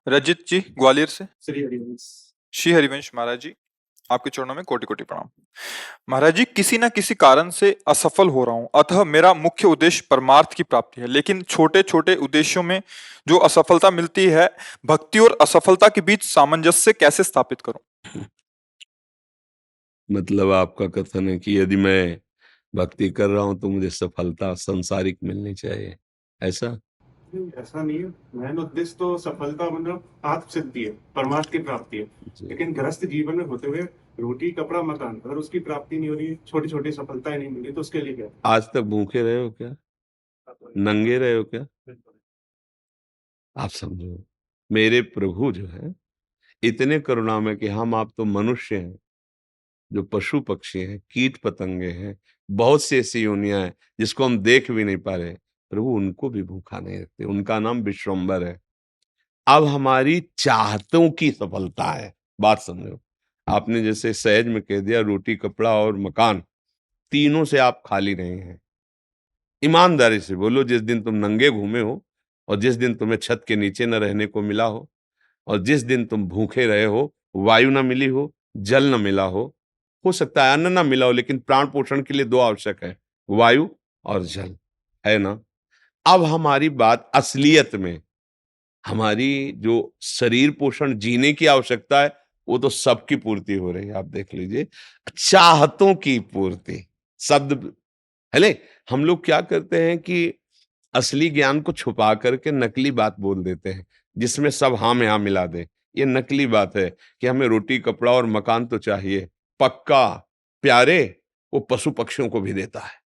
रजित जी ग्वालियर से। श्री हरिवंश। श्री हरिवंश महाराज जी, आपके चरणों में कोटि कोटि प्रणाम। महाराज जी, किसी न किसी कारण से असफल हो रहा हूं, अतः मेरा मुख्य उद्देश्य परमार्थ की प्राप्ति है, लेकिन छोटे छोटे उद्देश्यों में जो असफलता मिलती है, भक्ति और असफलता के बीच सामंजस्य कैसे स्थापित करूं? मतलब आपका कथन है कि यदि मैं भक्ति कर रहा हूं तो मुझे सफलता सांसारिक मिलनी चाहिए, ऐसा? नहीं, ऐसा नहीं है। मेन उद्देश्य तो सफलता मतलब आत्म सिद्धि है, परमार्थ की प्राप्ति है। जी। लेकिन गृहस्थ जीवन में होते हुए रोटी कपड़ा मकान, अगर उसकी प्राप्ति नहीं हो रही, छोटी छोटी सफलताएं नहीं मिली, तो उसके लिए क्या? आज तक भूखे रहे हो क्या? नंगे रहे हो क्या? आप समझो, मेरे प्रभु जो है इतने करुणामय कि हम आप तो मनुष्य हैं, जो पशु पक्षी हैं, कीट पतंगे हैं, बहुत सी ऐसी योनियां हैं जिसको हम देख भी नहीं पा रहे, प्रभु उनको भी भूखा नहीं रखते। उनका नाम विश्वम्बर है। अब हमारी चाहतों की सफलता है, बात समझो। आपने जैसे सहज में कह दिया रोटी कपड़ा और मकान, तीनों से आप खाली नहीं हैं। ईमानदारी से बोलो, जिस दिन तुम नंगे घूमे हो और जिस दिन तुम्हें छत के नीचे न रहने को मिला हो और जिस दिन तुम भूखे रहे हो, वायु ना मिली हो, जल ना मिला हो सकता है अन्न ना मिला हो, लेकिन प्राण पोषण के लिए दो आवश्यक है, वायु और जल, है ना? अब हमारी बात असलियत में, हमारी जो शरीर पोषण जीने की आवश्यकता है वो तो सबकी पूर्ति हो रही है। आप देख लीजिए, चाहतों की पूर्ति, शब्द हेले, हम लोग क्या करते हैं कि असली ज्ञान को छुपा करके नकली बात बोल देते हैं, जिसमें सब हाँ में हाँ मिला दे। ये नकली बात है कि हमें रोटी कपड़ा और मकान तो चाहिए, पक्का प्यारे वो पशु पक्षियों को भी देता है।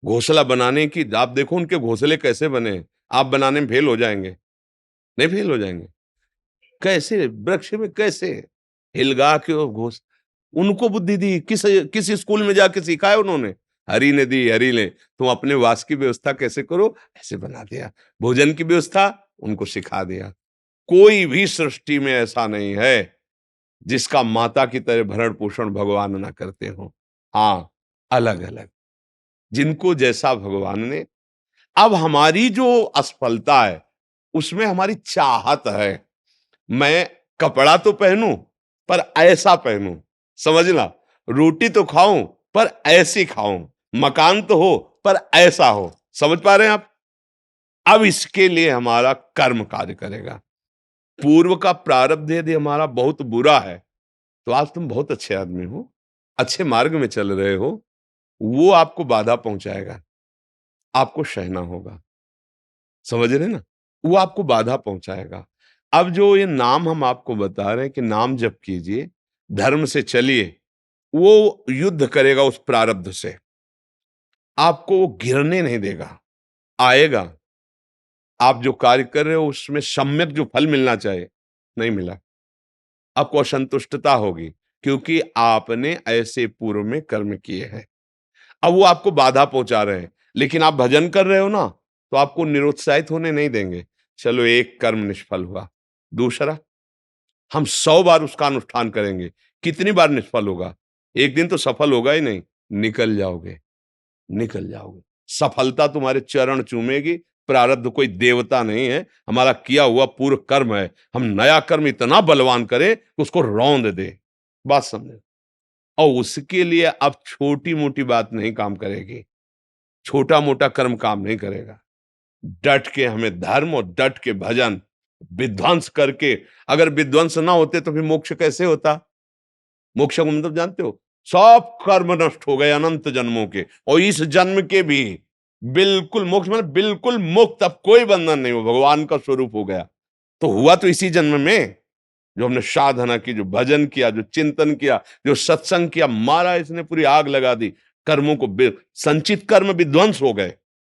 घोंसला बनाने की आप देखो उनके घोंसले कैसे बने हैं। आप बनाने में फेल हो जाएंगे, नहीं फेल हो जाएंगे? कैसे वृक्ष में कैसे हिलगा के वो घोष, उनको बुद्धि दी किस किस स्कूल में जाके सिखाया उन्होंने? हरि ने दी, हरि ने। तुम अपने वास की व्यवस्था कैसे करो, ऐसे बना दिया। भोजन की व्यवस्था उनको सिखा दिया। कोई भी सृष्टि में ऐसा नहीं है जिसका माता की तरह भरण पोषण भगवान ना करते हो। हाँ, अलग अलग जिनको जैसा भगवान ने। अब हमारी जो असफलता है उसमें हमारी चाहत है, मैं कपड़ा तो पहनूं पर ऐसा पहनूं, समझना, रोटी तो खाऊं पर ऐसी खाऊं, मकान तो हो पर ऐसा हो। समझ पा रहे हैं आप? अब इसके लिए हमारा कर्म कार्य करेगा। पूर्व का प्रारब्ध यदि हमारा बहुत बुरा है तो आज तुम बहुत अच्छे आदमी हो, अच्छे मार्ग में चल रहे हो, वो आपको बाधा पहुंचाएगा, आपको सहना होगा। समझ रहे ना? वो आपको बाधा पहुंचाएगा। अब जो ये नाम हम आपको बता रहे हैं कि नाम जप कीजिए, धर्म से चलिए, वो युद्ध करेगा उस प्रारब्ध से, आपको वो गिरने नहीं देगा, आएगा। आप जो कार्य कर रहे हो उसमें सम्यक जो फल मिलना चाहिए, नहीं मिला, आपको असंतुष्टता होगी, क्योंकि आपने ऐसे पूर्व में कर्म किए हैं। अब वो आपको बाधा पहुंचा रहे हैं, लेकिन आप भजन कर रहे हो ना, तो आपको निरुत्साहित होने नहीं देंगे। चलो एक कर्म निष्फल हुआ, दूसरा हम 100 बार उसका अनुष्ठान करेंगे, कितनी बार निष्फल होगा? एक दिन तो सफल होगा ही नहीं, निकल जाओगे, निकल जाओगे। सफलता तुम्हारे चरण चूमेगी। प्रारब्ध कोई देवता नहीं है, हमारा किया हुआ पूर्व कर्म है। हम नया कर्म इतना बलवान करें कि उसको रौंद दे। बात समझे? और उसके लिए अब छोटी मोटी बात नहीं काम करेगी, छोटा मोटा कर्म काम नहीं करेगा। डट के हमें धर्म और डट के भजन विध्वंस करके, अगर विध्वंस ना होते तो फिर मोक्ष कैसे होता? मोक्ष का मतलब जानते हो? सब कर्म नष्ट हो गए अनंत जन्मों के, और इस जन्म के भी बिल्कुल मोक्ष, मतलब बिल्कुल मुक्त, अब कोई बंधन नहीं हो, भगवान का स्वरूप हो गया। तो हुआ तो इसी जन्म में, जो हमने साधना की, जो भजन किया, जो चिंतन किया, जो सत्संग किया, मारा इसने पूरी आग लगा दी। कर्मों को संचित कर्म विध्वंस हो गए,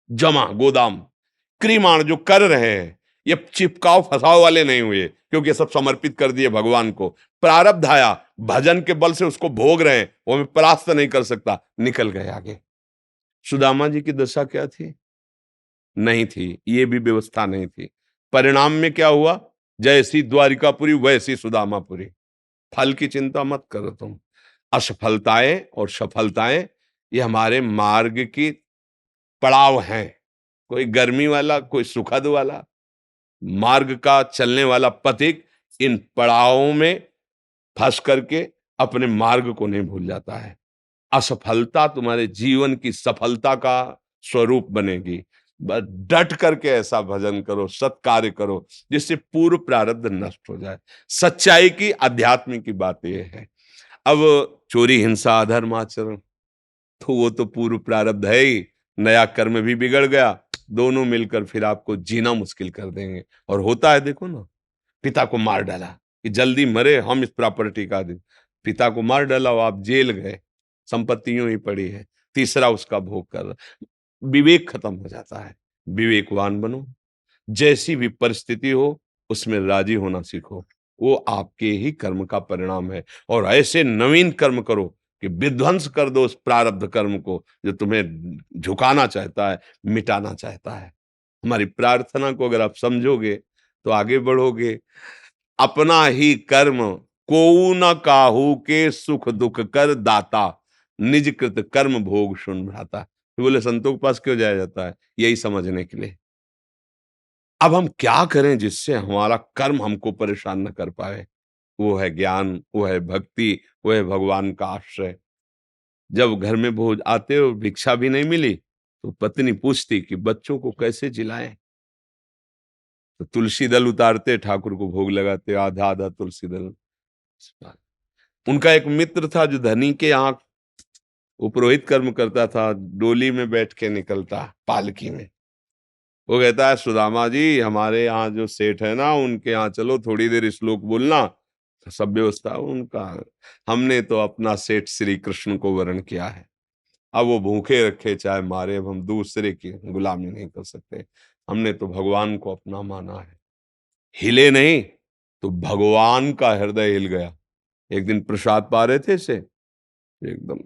जमा गोदाम। क्रियमाण जो कर रहे हैं ये चिपकाव फसाव वाले नहीं हुए, क्योंकि ये सब समर्पित कर दिए भगवान को। प्रारब्ध आया, भजन के बल से उसको भोग रहे हैं, वो हमें परास्त नहीं कर सकता, निकल गए आगे। सुदामा जी की दशा क्या थी? नहीं थी, ये भी व्यवस्था नहीं थी। परिणाम में क्या हुआ? जैसी द्वारिकापुरी वैसी सुदामापुरी। फल की चिंता मत करो तुम। असफलताएं और सफलताएं ये हमारे मार्ग की पड़ाव हैं, कोई गर्मी वाला, कोई सुखद वाला। मार्ग का चलने वाला पथिक इन पड़ावों में फंस करके अपने मार्ग को नहीं भूल जाता है। असफलता तुम्हारे जीवन की सफलता का स्वरूप बनेगी। बस डट करके ऐसा भजन करो, सत्कार्य करो, जिससे पूर्व प्रारब्ध नष्ट हो जाए। सच्चाई की, अध्यात्म की बात यह है। अब चोरी, हिंसा, अधर्म आचरण, तो वो तो पूर्व प्रारब्ध है ही, नया कर्म भी बिगड़ गया, दोनों मिलकर फिर आपको जीना मुश्किल कर देंगे। और होता है, देखो ना, पिता को मार डाला कि जल्दी मरे, हम इस प्रॉपर्टी का दे। पिता को मार डाला और आप जेल गए, संपत्ति यूं ही पड़ी है, तीसरा उसका भोग कर रहा। विवेक खत्म हो जाता है। विवेकवान बनो, जैसी भी परिस्थिति हो उसमें राजी होना सीखो, वो आपके ही कर्म का परिणाम है। और ऐसे नवीन कर्म करो कि विध्वंस कर दो उस प्रारब्ध कर्म को जो तुम्हें झुकाना चाहता है, मिटाना चाहता है। हमारी प्रार्थना को अगर आप समझोगे तो आगे बढ़ोगे। अपना ही कर्म कोऊ न काहू के सुख दुख कर दाता, निज कृत कर्म भोग सुन भ्राता। तो बोले संतों के पास क्यों जाया जाता है? यही समझने के लिए। अब हम क्या करें जिससे हमारा कर्म हमको परेशान न कर पाए? वो है ज्ञान, वो है भक्ति, वो है भगवान का आश्रय। जब घर में भोज आते और भिक्षा भी नहीं मिली तो पत्नी पूछती कि बच्चों को कैसे जिलाएं? तो तुलसी दल उतारते, ठाकुर को भोग लगाते, आधा आधा तुलसी दल। उनका एक मित्र था जो धनी के यहाँ वो पुरोहित कर्म करता था, डोली में बैठ के निकलता, पालकी में। वो कहता है, सुदामा जी हमारे यहाँ जो सेठ है ना, उनके यहाँ चलो, थोड़ी देर श्लोक बोलना। सब व्यवस्था उनका। हमने तो अपना सेठ श्री कृष्ण को वरण किया है, अब वो भूखे रखे चाहे मारे, अब हम दूसरे की गुलामी नहीं कर सकते। हमने तो भगवान को अपना माना है। हिले नहीं तो भगवान का हृदय हिल गया। एक दिन प्रसाद पा रहे थे से एकदम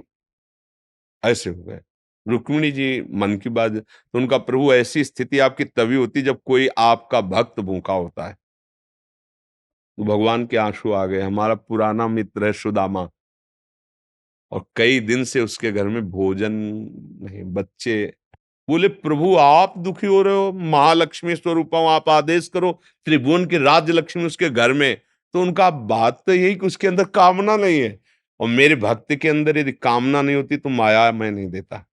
ऐसे हो गए। रुक्मिणी जी मन की बात, तो उनका प्रभु ऐसी स्थिति आपकी तभी होती जब कोई आपका भक्त भूखा होता है। तो भगवान के आंसू आ गए। हमारा पुराना मित्र है सुदामा, और कई दिन से उसके घर में भोजन नहीं, बच्चे। बोले प्रभु आप दुखी हो रहे हो, महालक्ष्मी स्वरूपम आप आदेश करो, त्रिभुवन की राज्य लक्ष्मी उसके घर में। तो उनका बात तो यही कि उसके अंदर कामना नहीं है, और मेरे भक्त के अंदर यदि कामना नहीं होती तो माया मैं नहीं देता।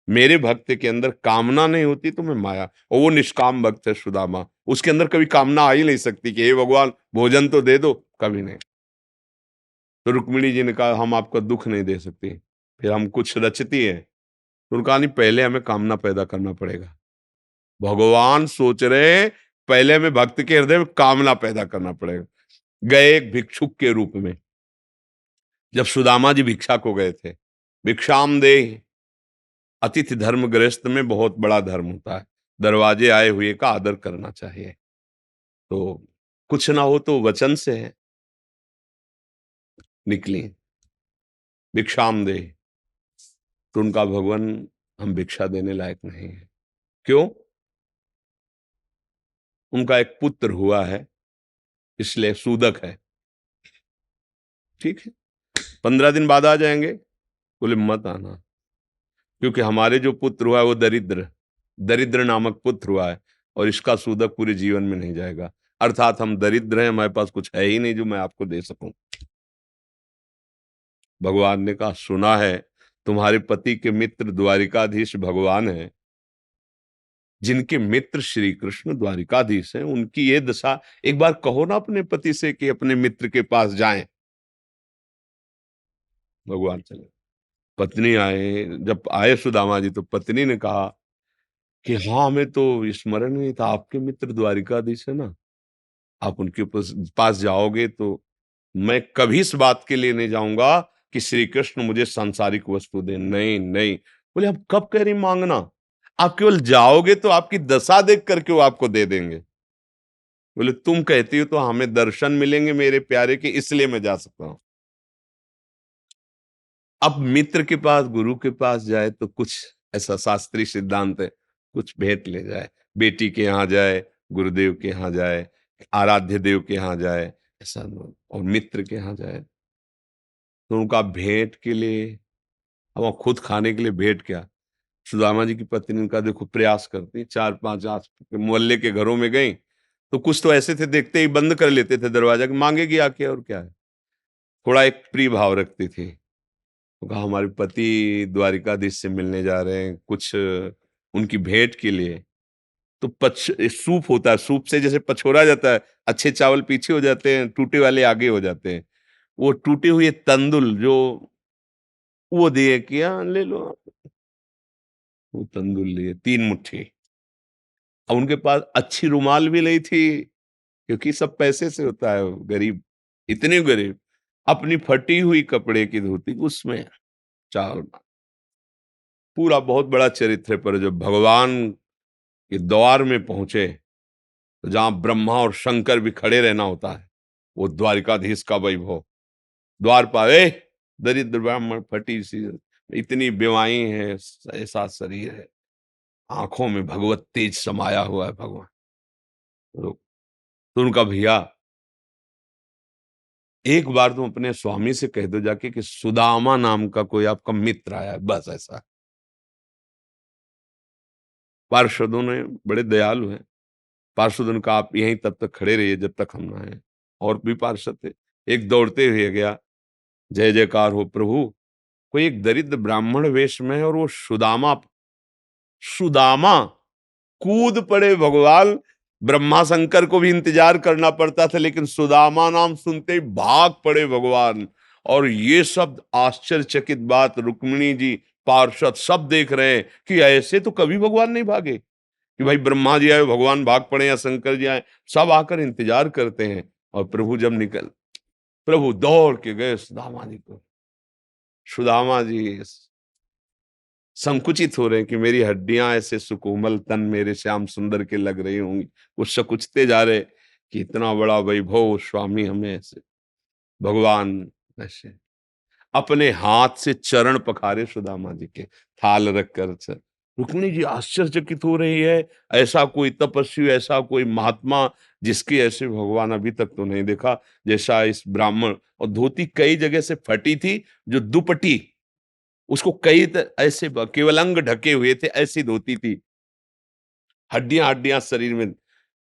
मेरे भक्त के अंदर कामना नहीं होती तो मैं माया, और वो निष्काम भक्त है सुदामा, उसके अंदर कभी कामना आ ही नहीं सकती कि हे भगवान भोजन तो दे दो, कभी नहीं। तो रुक्मिणी जी ने कहा हम आपका दुख नहीं दे सकते, फिर हम कुछ रचती है। तो उन्होंने कहा नहीं, पहले हमें कामना पैदा करना पड़ेगा। भगवान सोच रहे पहले हमें भक्त के हृदय में कामना पैदा करना पड़ेगा। गए एक भिक्षुक के रूप में, जब सुदामा जी भिक्षा को गए थे, भिक्षाम दे, अतिथि धर्म गृहस्थ में बहुत बड़ा धर्म होता है, दरवाजे आए हुए का आदर करना चाहिए। तो कुछ ना हो तो वचन से है, निकली भिक्षाम दे। तो उनका भगवान हम भिक्षा देने लायक नहीं है। क्यों? उनका एक पुत्र हुआ है, इसलिए सूदक है। ठीक है, 15 दिन बाद आ जाएंगे। बोले मत आना, क्योंकि हमारे जो पुत्र हुआ है वो दरिद्र, दरिद्र नामक पुत्र हुआ है, और इसका सूदक पूरे जीवन में नहीं जाएगा। अर्थात हम दरिद्र हैं, हमारे पास कुछ है ही नहीं जो मैं आपको दे सकूं। भगवान ने कहा सुना है तुम्हारे पति के मित्र द्वारिकाधीश भगवान है, जिनके मित्र श्री कृष्ण द्वारिकाधीश हैं, उनकी ये दशा, एक बार कहो ना अपने पति से कि अपने मित्र के पास जाएं। भगवान चले, पत्नी आए, जब आए सुदामा जी तो पत्नी ने कहा कि हाँ हमें तो स्मरण नहीं था, आपके मित्र द्वारिकाधीश है ना, आप उनके पास जाओगे तो मैं कभी इस बात के लिए नहीं जाऊंगा कि श्री कृष्ण मुझे सांसारिक वस्तु दे। नहीं नहीं। बोले आप कब कह रही मांगना, आप केवल जाओगे तो आपकी दशा देख करके वो आपको दे देंगे। बोले तुम कहती हो तो हमें दर्शन मिलेंगे मेरे प्यारे के, इसलिए मैं जा सकता हूं। अब मित्र के पास, गुरु के पास जाए तो कुछ ऐसा शास्त्रीय सिद्धांत है, कुछ भेंट ले जाए। बेटी के यहाँ जाए, गुरुदेव के यहाँ जाए, आराध्य देव के यहाँ जाए, ऐसा। और मित्र के यहाँ जाए तो उनका भेंट के लिए, अब वहाँ खुद खाने के लिए भेंट क्या। सुदामा जी की पत्नी का देखो प्रयास करती, 4-5 आस मोहल्ले के घरों में गई, तो कुछ तो ऐसे थे, देखते ही बंद कर लेते थे दरवाजा, मांगेगी आके और क्या है। थोड़ा एक प्रिय भाव रखती थी। तो कहा हमारे पति द्वारिकाधीश से मिलने जा रहे हैं, कुछ उनकी भेंट के लिए। तो सूप होता है, सूप से जैसे पछोरा जाता है, अच्छे चावल पीछे हो जाते हैं, टूटे वाले आगे हो जाते हैं। वो टूटे हुए तंदुल जो वो दिए कि हाँ ले लो आप। वो तंदुल लिए 3 मुट्ठी। अब उनके पास अच्छी रुमाल भी नहीं थी, क्योंकि सब पैसे से होता है, गरीब, इतने गरीब। अपनी फटी हुई कपड़े की धोती, उसमें चावल। पूरा बहुत बड़ा चरित्र है। पर जब भगवान के द्वार में पहुंचे, तो जहां ब्रह्मा और शंकर भी खड़े रहना होता है, वो द्वारिकाधीश का वैभव। द्वार पर दरिद्र ब्राह्मण, फटी सी, इतनी बेवाई है, ऐसा शरीर है, आंखों में भगवत तेज समाया हुआ है भगवान। तो उनका भैया, एक बार तुम अपने स्वामी से कह दो जाके कि सुदामा नाम का कोई आपका मित्र आया है, बस ऐसा। पार्षदों ने, बड़े दयालु हैं, पार्षदों ने कहा आप यहीं तब तक खड़े रहिए जब तक हम ना आए। और भी पार्षद थे। एक दौड़ते हुए गया, जय जयकार हो प्रभु। कोई एक दरिद्र ब्राह्मण वेश में है, और वो सुदामा, सुदामा कूद पड़े भगवान। ब्रह्मा शंकर को भी इंतजार करना पड़ता था, लेकिन सुदामा नाम सुनते ही भाग पड़े भगवान। और ये शब्द आश्चर्यचकित बात, रुक्मिणी जी, पार्षद सब देख रहे हैं कि ऐसे तो कभी भगवान नहीं भागे, कि भाई ब्रह्मा जी आए भगवान भाग पड़े या शंकर जी आए, सब आकर इंतजार करते हैं। और प्रभु जब प्रभु दौड़ के गए सुदामा जी को। सुदामा जी संकुचित हो रहे हैं कि मेरी हड्डियां ऐसे सुकोमल, तन मेरे श्याम सुंदर के लग रही होंगी। वो सकुचते जा रहे कि इतना बड़ा वैभव स्वामी हमें ऐसे। भगवान ऐसे अपने हाथ से चरण पखारे सुदामा जी के, थाल रखकर। रुक्मिणी जी आश्चर्यचकित हो रही है, ऐसा कोई तपस्वी, ऐसा कोई महात्मा जिसकी ऐसे भगवान अभी तक तो नहीं देखा जैसा इस ब्राह्मण। और धोती कई जगह से फटी थी, जो दुपट्टी उसको ऐसे केवल अंग ढके हुए थे, ऐसी धोती थी, हड्डियां हड्डियां शरीर में।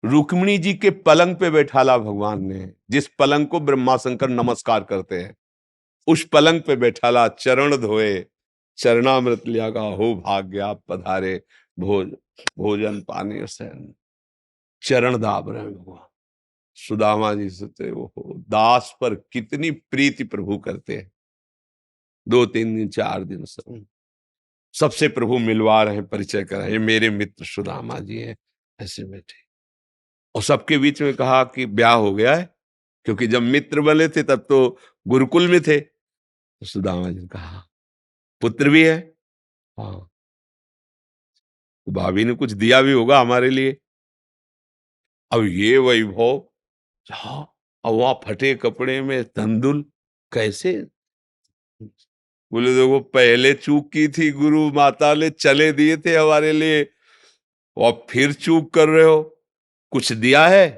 रुक्मिणी जी के पलंग पे बैठाला भगवान ने, जिस पलंग को ब्रह्मा शंकर नमस्कार करते हैं, उस पलंग पे बैठाला, चरण धोए, चरणामृत लिया, का हो भाग्य आप पधारे, भोजन पानी से चरण दाब रहे भगवान। सुदामा जी सोचते वो दास पर कितनी प्रीति प्रभु करते हैं। 2-3 दिन 4 दिन सबसे प्रभु मिलवा रहे हैं, परिचय करा, ये मेरे मित्र सुदामा जी हैं, ऐसे बैठे। और सबके बीच में कहा कि ब्याह हो गया है, क्योंकि जब मित्र बने थे तब तो गुरुकुल में थे। तो सुदामा जी ने कहा पुत्र भी है। हाँ, तो भाभी ने कुछ दिया भी होगा हमारे लिए। अब ये वैभव, हाँ, अब वहां फटे कपड़े में तंदुल कैसे। बोले देखो पहले चूक की थी, गुरु माता ने चले दिए थे हमारे लिए, और फिर चूक कर रहे हो, कुछ दिया है।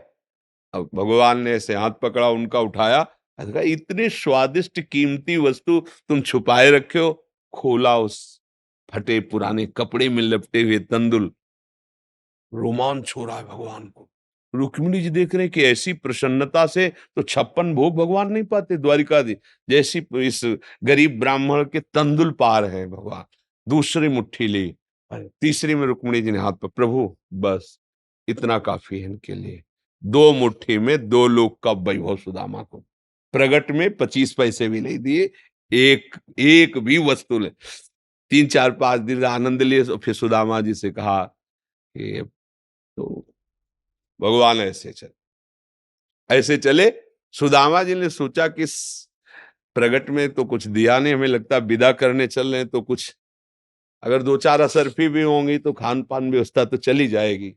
अब भगवान ने ऐसे हाथ पकड़ा, उनका उठाया, कहा इतने स्वादिष्ट कीमती वस्तु तुम छुपाए रखे हो। खोला, उस फटे पुराने कपड़े में लपटे हुए तंदुल। रोमांच हो रहा है भगवान को। रुक्मिणी जी देख रहे हैं कि ऐसी प्रसन्नता से तो 56 भोग भगवान नहीं पाते द्वारिकाधीश, जैसी इस गरीब ब्राह्मण के तंदुल पा रहे हैं भगवान। दूसरी मुट्ठी ली, तीसरी में रुक्मिणी जी ने हाथ पर, प्रभु बस इतना काफी है इनके लिए। 2 मुट्ठी में 2 लोग का वैभव सुदामा को। प्रगट में 25 पैसे भी नहीं दिए, एक भी वस्तु ले। 3-4-5 दिन आनंद लिए, फिर सुदामा जी से कहा कि तो भगवान ऐसे चले। सुदामा जी ने सोचा कि प्रगट में तो कुछ दिया नहीं, हमें लगता विदा करने चल रहे हैं, तो कुछ अगर 2-4 असरफी भी होंगी तो खान पान व्यवस्था तो चली जाएगी।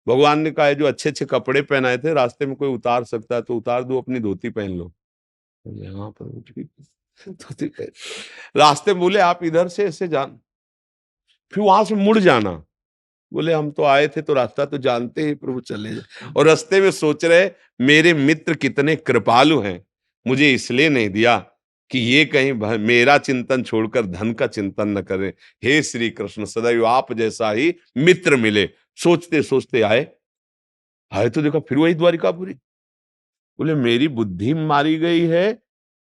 भगवान ने कहा जो अच्छे अच्छे कपड़े पहनाए थे, रास्ते में कोई उतार सकता है तो उतार दो, अपनी धोती पहन लो। यहाँ पर धोती पहन, रास्ते में बोले आप इधर से ऐसे जान, फिर वहां से मुड़ जाना। बोले हम तो आए थे तो रास्ता तो जानते हैं प्रभु, चले जाए। और रास्ते में सोच रहे मेरे मित्र कितने कृपालु हैं, मुझे इसलिए नहीं दिया कि ये कहीं मेरा चिंतन छोड़कर धन का चिंतन न करें। हे श्री कृष्ण, सदैव आप जैसा ही मित्र मिले। सोचते सोचते आए, आए तो देखा फिर वही द्वारिकापुरी। बोले मेरी बुद्धि मारी गई है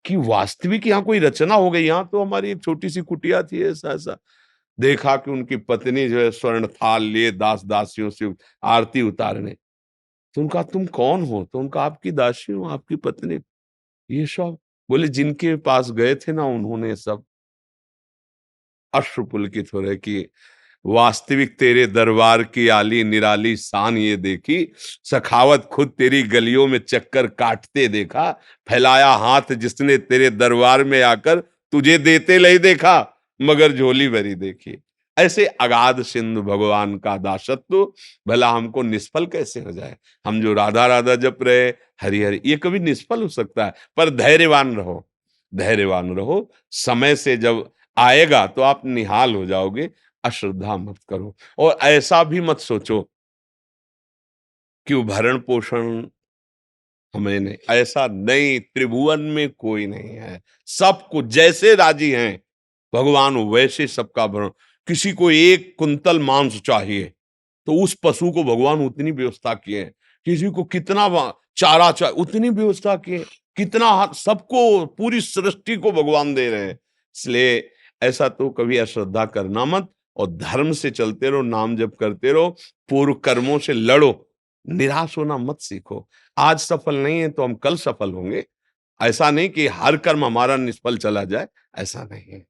कि वास्तविक यहाँ कोई रचना हो गई। यहाँ तो हमारी एक छोटी सी कुटिया थी, ऐसा ऐसा। देखा कि उनकी पत्नी जो है स्वर्ण थाल लिए दास दासियों से आरती उतारने। तो उनका तुम कौन हो? तो उनका आपकी दासी हूँ, आपकी पत्नी। ये सब बोले जिनके पास गए थे ना उन्होंने सब अश्रु पुलकित हो रहे कि वास्तविक तेरे दरबार की आली निराली शान ये देखी, सखावत खुद तेरी गलियों में चक्कर काटते देखा, फैलाया हाथ जिसने तेरे दरबार में आकर तुझे देते नहीं देखा, मगर झोली भरी देखी। ऐसे अगाध सिंधु भगवान का दासत्व भला हमको निष्फल कैसे हो जाए? हम जो राधा राधा जप रहे, हरि हरि, ये कभी निष्फल हो सकता है। पर धैर्यवान रहो, धैर्यवान रहो। समय से जब आएगा तो आप निहाल हो जाओगे। अश्रद्धा मत करो और ऐसा भी मत सोचो कि वो भरण पोषण हमें नहीं, ऐसा नहीं, त्रिभुवन में कोई नहीं है। सबको जैसे राजी हैं भगवान वैसे सबका भरण। किसी को 1 कुंतल मांस चाहिए तो उस पशु को भगवान उतनी व्यवस्था किए। किसी को कितना चारा चाहिए उतनी व्यवस्था किए। कितना सबको पूरी सृष्टि को भगवान दे रहे हैं। इसलिए ऐसा तो कभी अश्रद्धा करना मत और धर्म से चलते रहो, नाम जप करते रहो, पूर्व कर्मों से लड़ो, निराश होना मत सीखो। आज सफल नहीं है तो हम कल सफल होंगे। ऐसा नहीं कि हर कर्म हमारा निष्फल चला जाए, ऐसा नहीं है।